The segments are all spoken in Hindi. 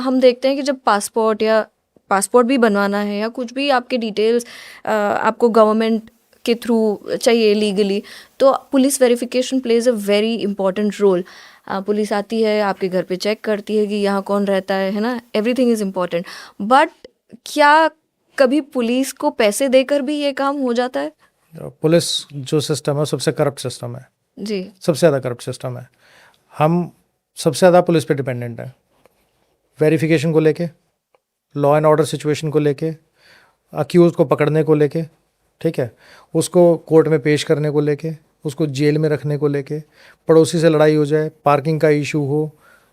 हम देखते हैं कि जब पासपोर्ट भी बनवाना है या कुछ भी आपके डिटेल्स आपको गवर्नमेंट के थ्रू चाहिए लीगली, तो police verification plays a very important role. Police आती है, आपके घर पे चेक करती है कि यहाँ कौन रहता है ना, एवरीथिंग इज़ इम्पॉर्टेंट। बट क्या कभी पुलिस को पैसे देकर भी ये काम हो जाता है? पुलिस जो सिस्टम है सबसे करप्ट सिस्टम है, जी। सबसे ज़्यादा करप्ट सिस्टम है। हम सबसे ज़्यादा पुलिस पे डिपेंडेंट है, वेरिफिकेशन को लेके, लॉ एंड ऑर्डर सिचुएशन को लेके, अक्यूज को पकड़ने को लेके, ठीक है, उसको कोर्ट में पेश करने को लेके, उसको जेल में रखने को लेके, पड़ोसी से लड़ाई हो जाए, पार्किंग का इशू हो,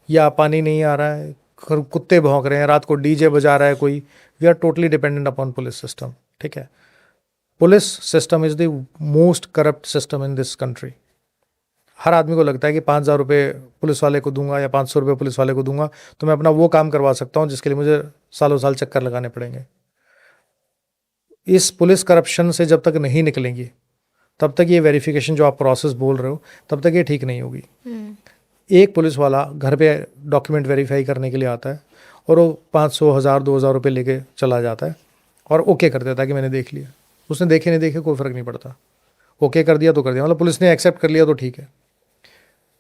या पानी नहीं आ रहा है, कुत्ते भौंक रहे हैं, रात को डीजे बजा रहा है कोई, we are totally dependent upon police system, ठीक है। Police system is the most corrupt system in this country. हर आदमी को लगता है कि 5,000 रुपये पुलिस वाले को दूंगा या 500 रुपये पुलिस वाले को दूंगा तो मैं अपना वो काम करवा सकता हूँ जिसके लिए मुझे सालों साल चक्कर लगाने पड़ेंगे। इस पुलिस करप्शन से जब तक नहीं निकलेंगी तब तक ये वेरिफिकेशन जो आप प्रोसेस बोल रहे हो तब तक ये ठीक नहीं होगी। एक पुलिस वाला घर पे डॉक्यूमेंट वेरीफाई करने के लिए आता है और वो 500, 1,000, 2,000 रुपये लेके चला जाता है और ओके कर देता है कि मैंने देख लिया। उसने देखे नहीं देखे कोई फ़र्क नहीं पड़ता, ओके कर दिया तो कर दिया, मतलब पुलिस ने एक्सेप्ट कर लिया तो ठीक है।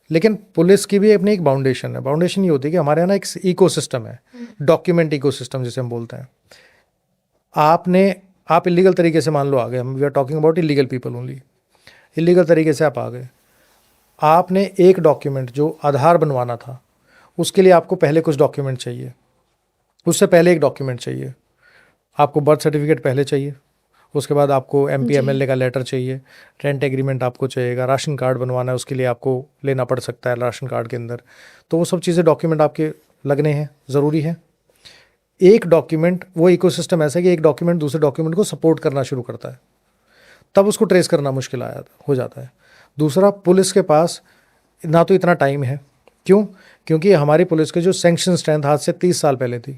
लेकिन पुलिस की भी अपनी एक बाउंडेशन है। बाउंडेशन ये होती है कि हमारे यहाँ ना एक इकोसिस्टम है, डॉक्यूमेंट इकोसिस्टम जिसे हम बोलते हैं। आप इलीगल तरीके से मान लो आ गए, हम we are talking about illegal people only. Illegal तरीके से आप आ गए, आपने एक डॉक्यूमेंट जो आधार बनवाना था उसके लिए आपको पहले कुछ डॉक्यूमेंट चाहिए, उससे पहले एक डॉक्यूमेंट चाहिए, आपको बर्थ सर्टिफिकेट पहले चाहिए, उसके बाद आपको MP MLA का लेटर चाहिए, रेंट एग्रीमेंट आपको चाहिएगा, राशन कार्ड बनवाना है उसके लिए आपको लेना पड़ सकता है राशन कार्ड के अंदर। तो वो सब चीज़ें डॉक्यूमेंट आपके लगने हैं, ज़रूरी है। एक डॉक्यूमेंट, वो इकोसिस्टम ऐसा है कि एक डॉक्यूमेंट दूसरे डॉक्यूमेंट को सपोर्ट करना शुरू करता है, तब उसको ट्रेस करना मुश्किल हो जाता है। दूसरा, पुलिस के पास ना तो इतना टाइम है। क्यों? क्योंकि हमारी पुलिस के जो सैंक्शन स्ट्रेंथ आज से 30 साल पहले थी,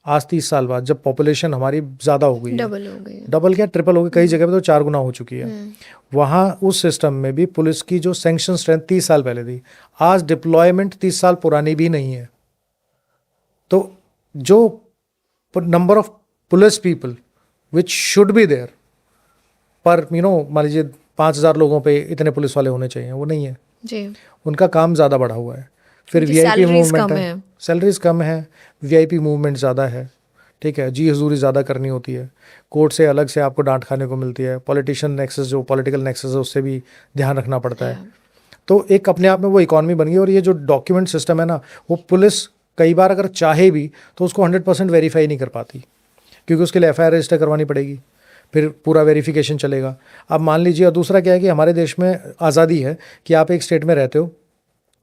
आज 30 साल बाद जब पॉपुलेशन हमारी ज़्यादा हो गई है, डबल हो गई, डबल क्या ट्रिपल हो गई, कई जगह पे तो 4 गुना हो चुकी है, वहाँ उस सिस्टम में भी पुलिस की जो सैंक्शन स्ट्रेंथ 30 साल पहले थी, आज डिप्लॉयमेंट 30 साल पुरानी भी नहीं है। तो जो number of police people which should be there पर मान लीजिए 5,000 लोगों पे इतने पुलिस वाले होने चाहिए, वो नहीं है जी। उनका काम ज़्यादा बढ़ा हुआ है। फिर VIP मूवमेंट है, सैलरीज कम है, VIP मूवमेंट ज़्यादा है, ठीक है, जी हजूरी ज़्यादा करनी होती है, कोर्ट से अलग से आपको डांट खाने को मिलती है, पॉलिटिशियन नेक्सस जो पॉलिटिकल नेक्सस है उससे भी ध्यान रखना पड़ता है। तो एक अपने आप में वो इकॉनमी बन गई। और ये जो डॉक्यूमेंट सिस्टम है ना, वो पुलिस कई बार अगर चाहे भी तो उसको 100% वेरीफाई नहीं कर पाती, क्योंकि उसके लिए FIR रजिस्टर करवानी पड़ेगी, फिर पूरा वेरिफिकेशन चलेगा। अब मान लीजिए, और दूसरा क्या है कि हमारे देश में आज़ादी है कि आप एक स्टेट में रहते हो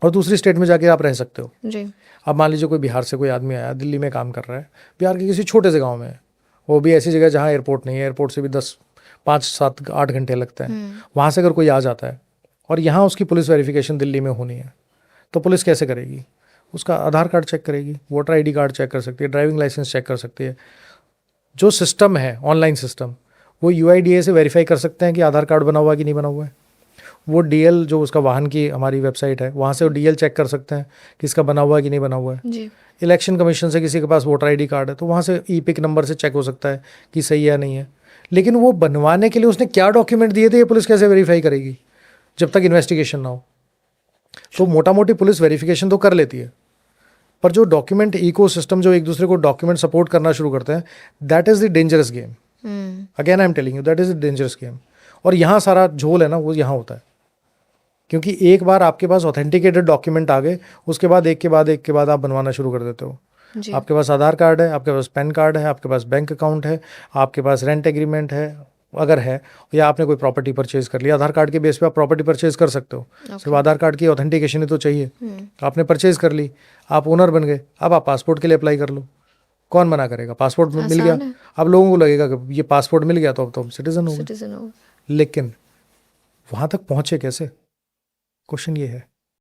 और दूसरी स्टेट में जाके आप रह सकते हो जी। अब मान लीजिए कोई बिहार से कोई आदमी आया, दिल्ली में काम कर रहा है, बिहार के किसी छोटे से गांव में है, वो भी ऐसी जगह जहाँ एयरपोर्ट नहीं है, एयरपोर्ट से भी 10, 5, 7, 8 घंटे लगते हैं, वहाँ से अगर कोई आ जाता है और यहाँ उसकी पुलिस वेरिफिकेशन दिल्ली में होनी है, तो पुलिस कैसे करेगी? उसका आधार कार्ड चेक करेगी, वोटर ID कार्ड चेक कर सकती है, ड्राइविंग लाइसेंस चेक कर सकती है। जो सिस्टम है ऑनलाइन सिस्टम, वो UIDA से वेरीफाई कर सकते हैं कि आधार कार्ड बना हुआ है कि नहीं बना हुआ है। वो DL जो उसका वाहन की हमारी वेबसाइट है, वहाँ से वो DL चेक कर सकते हैं कि इसका बना हुआ है कि नहीं बना हुआ है। जी। इलेक्शन कमीशन से किसी के पास वोटर ID कार्ड है तो वहाँ से EPIC नंबर से चेक हो सकता है कि सही है या नहीं है। लेकिन वो बनवाने के लिए उसने क्या डॉक्यूमेंट दिए थे, ये पुलिस कैसे वेरीफाई करेगी जब तक इन्वेस्टिगेशन ना हो? तो मोटा मोटी पुलिस वेरिफिकेशन तो कर लेती है, पर जो डॉक्यूमेंट इको सिस्टम जो एक दूसरे को डॉक्यूमेंट सपोर्ट करना शुरू करते हैं, that is the dangerous game. Again I am telling you, that is the dangerous game. और यहाँ सारा झोल है ना, वो यहाँ होता है, क्योंकि एक बार आपके पास ऑथेंटिकेटेड डॉक्यूमेंट आ गए, उसके बाद एक के बाद आप बनवाना शुरू कर देते हो। आपके पास आधार कार्ड है, आपके पास पैन कार्ड है, आपके पास बैंक अकाउंट है, आपके पास रेंट एग्रीमेंट है अगर है, या आपने कोई प्रॉपर्टी परचेज कर लिया, आधार कार्ड के बेस पे आप प्रॉपर्टी परचेज कर सकते हो। सिर्फ आधार कार्ड की ऑथेंटिकेशन ही तो चाहिए। आपने परचेज कर ली, आप ओनर बन गए, अब आप पासपोर्ट के लिए अप्लाई कर लो। कौन मना करेगा? पासपोर्ट मिल गया, अब लोगों को लगेगा कि ये पासपोर्ट मिल गया तो अब तो सिटीजन हो गए। लेकिन वहाँ तक पहुँचे कैसे? क्वेश्चन ये है।